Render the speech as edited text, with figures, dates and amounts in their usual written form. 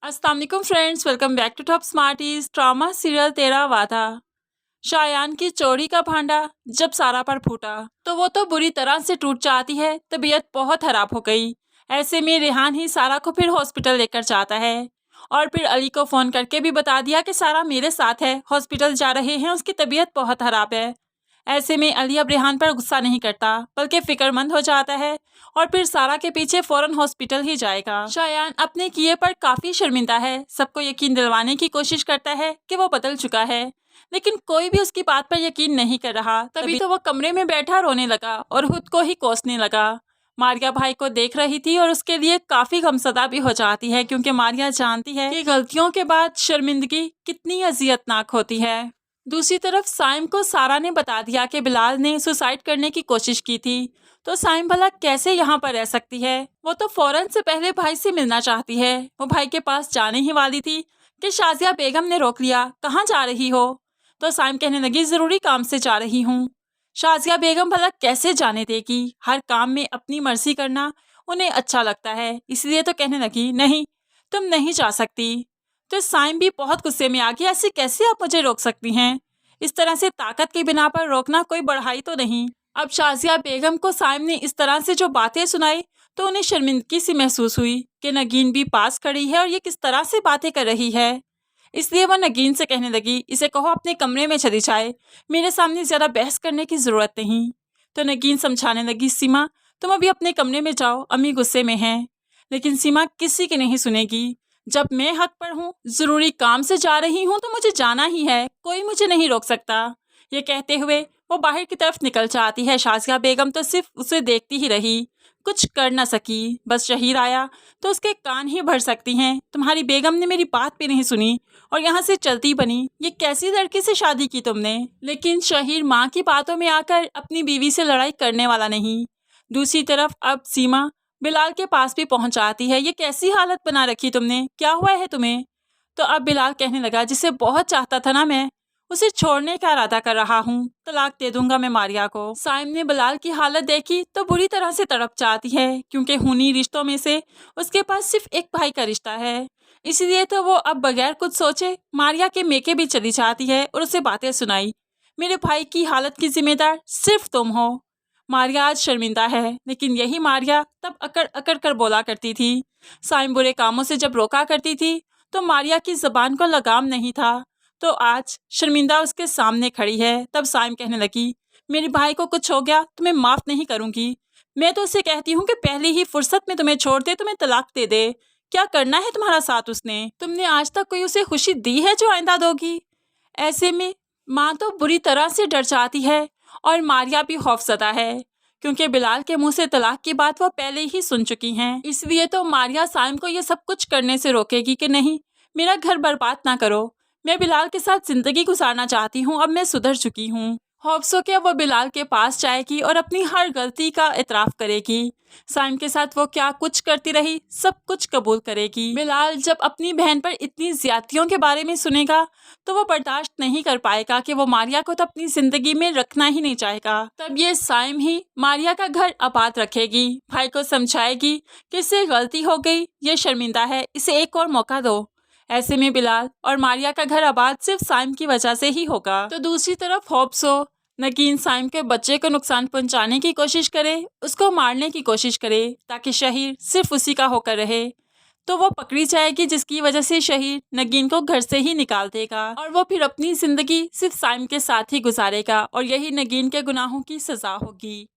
अस्सलाम वालेकुम friends, welcome back to top smarties. Drama serial Tera Wada. Shayan की चोरी का भांडा जब सारा पर फूटा तो वो तो बुरी तरह से टूट जाती है। तबीयत बहुत खराब हो गई। ऐसे में रेहान ही सारा को फिर हॉस्पिटल लेकर जाता है और फिर अली को फोन करके भी बता दिया कि सारा मेरे साथ है, हॉस्पिटल जा रहे हैं, उसकी तबीयत बहुत खराब है। ऐसे में अली अब रेहान पर गुस्सा नहीं करता बल्कि फिक्रमंद हो जाता है और फिर सारा के पीछे फौरन हॉस्पिटल ही जाएगा। शायान अपने किए पर काफी शर्मिंदा है। सबको यकीन दिलवाने की कोशिश करता है कि वो बदल चुका है, लेकिन कोई भी उसकी बात पर यकीन नहीं कर रहा। तभी तो वो कमरे में बैठा रोने लगा और खुद को ही कोसने लगा। मारिया भाई को देख रही थी और उसके लिए काफी गमसदा भी हो जाती है, क्योंकि मारिया जानती है कि गलतियों के बाद शर्मिंदगी कितनी अजियतनाक होती है। दूसरी तरफ साइम को सारा ने बता दिया कि बिलाल ने सुसाइड करने की कोशिश की थी, तो साइम भला कैसे यहाँ पर रह सकती है। वो तो फौरन से पहले भाई से मिलना चाहती है। वो भाई के पास जाने ही वाली थी कि शाजिया बेगम ने रोक लिया। कहाँ जा रही हो? तो साइम कहने लगी, जरूरी काम से जा रही हूँ। शाजिया बेगम भला कैसे जाने देगी? हर काम में अपनी मर्जी करना उन्हें अच्छा लगता है, इसलिए तो कहने लगी, नहीं तुम नहीं जा सकती। तो साइम भी बहुत गुस्से में आ गया, ऐसे कैसे आप मुझे रोक सकती हैं? इस तरह से ताकत की बिना पर रोकना कोई बढ़ाई तो नहीं। अब शाजिया बेगम को साइम ने इस तरह से जो बातें सुनाई तो उन्हें शर्मिंदगी सी महसूस हुई कि नगीन भी पास खड़ी है और ये किस तरह से बातें कर रही है। इसलिए वह नगीन से कहने लगी, इसे कहो अपने कमरे में चली जाए, मेरे सामने ज़्यादा बहस करने की ज़रूरत नहीं। तो नगीन समझाने लगी, सीमा तुम अभी अपने कमरे में जाओ, अम्मी गुस्से में हैं। लेकिन सीमा किसी की नहीं सुनेगी। जब मैं हक पर हूँ, जरूरी काम से जा रही हूँ तो मुझे जाना ही है, कोई मुझे नहीं रोक सकता। ये कहते हुए वो बाहर की तरफ निकल जाती है। शाजिया बेगम तो सिर्फ उसे देखती ही रही, कुछ कर न सकी। बस शहीर आया तो उसके कान ही भर सकती हैं। तुम्हारी बेगम ने मेरी बात भी नहीं सुनी और यहाँ से चलती बनी। ये कैसी लड़की से शादी की तुमने? लेकिन शहीर माँ की बातों में आकर अपनी बीवी से लड़ाई करने वाला नहीं। दूसरी तरफ अब सीमा बिलाल के पास भी पहुंच जाती है। ये कैसी हालत बना रखी तुमने, क्या हुआ है तुम्हें? तो अब बिलाल कहने लगा, जिसे बहुत चाहता था ना मैं, उसे छोड़ने का इरादा कर रहा हूँ, तलाक दे दूंगा मैं मारिया को। साइम ने बिलाल की हालत देखी तो बुरी तरह से तड़प जाती है, क्योंकि खूनी रिश्तों में से उसके पास सिर्फ एक भाई का रिश्ता है। इसलिए तो वो अब बगैर कुछ सोचे मारिया के मेके भी चली जाती है और उसे बातें सुनाई, मेरे भाई की हालत की जिम्मेदार सिर्फ तुम हो। मारिया आज शर्मिंदा है, लेकिन यही मारिया तब अकड़ अकड़ कर बोला करती थी। साइम बुरे कामों से जब रोका करती थी तो मारिया की जबान को लगाम नहीं था, तो आज शर्मिंदा उसके सामने खड़ी है। तब साइम कहने लगी, मेरे भाई को कुछ हो गया तो मैं माफ नहीं करूंगी। मैं तो उसे कहती हूँ कि पहली ही फुर्सत में तुम्हें छोड़ दे, तुम्हें तलाक दे दे। क्या करना है तुम्हारा साथ उसने? तुमने आज तक कोई उसे खुशी दी है जो आइंदा दोगी? ऐसे में माँ तो बुरी तरह से डर जाती है और मारिया भी खौफजदा है, क्योंकि बिलाल के मुंह से तलाक की बात वो पहले ही सुन चुकी हैं। इसलिए तो मारिया साइम को ये सब कुछ करने से रोकेगी कि नहीं, मेरा घर बर्बाद ना करो, मैं बिलाल के साथ जिंदगी गुजारना चाहती हूँ, अब मैं सुधर चुकी हूँ। खौफ के वो बिलाल के पास जाएगी और अपनी हर गलती का इतराफ़ करेगी। साइम के साथ वो क्या कुछ करती रही सब कुछ कबूल करेगी। बिलाल जब अपनी बहन पर इतनी ज्यादतियों के बारे में सुनेगा तो वो बर्दाश्त नहीं कर पाएगा कि वो मारिया को तो अपनी जिंदगी में रखना ही नहीं चाहेगा। तब ये साइम ही मारिया का घर आबाद रखेगी, भाई को समझाएगी कि इससे गलती हो गई, ये शर्मिंदा है, इसे एक और मौका दो। ऐसे में बिलाल और मारिया का घर आबाद सिर्फ साइम की वजह से ही होगा। तो दूसरी तरफ होप्सो नगीन साइम के बच्चे को नुकसान पहुंचाने की कोशिश करे, उसको मारने की कोशिश करे ताकि शहीर सिर्फ उसी का होकर रहे, तो वो पकड़ी जाएगी, जिसकी वजह से शहीर नगीन को घर से ही निकाल देगा और वो फिर अपनी जिंदगी सिर्फ साइम के साथ ही गुजारेगा और यही नगीन के गुनाहों की सजा होगी।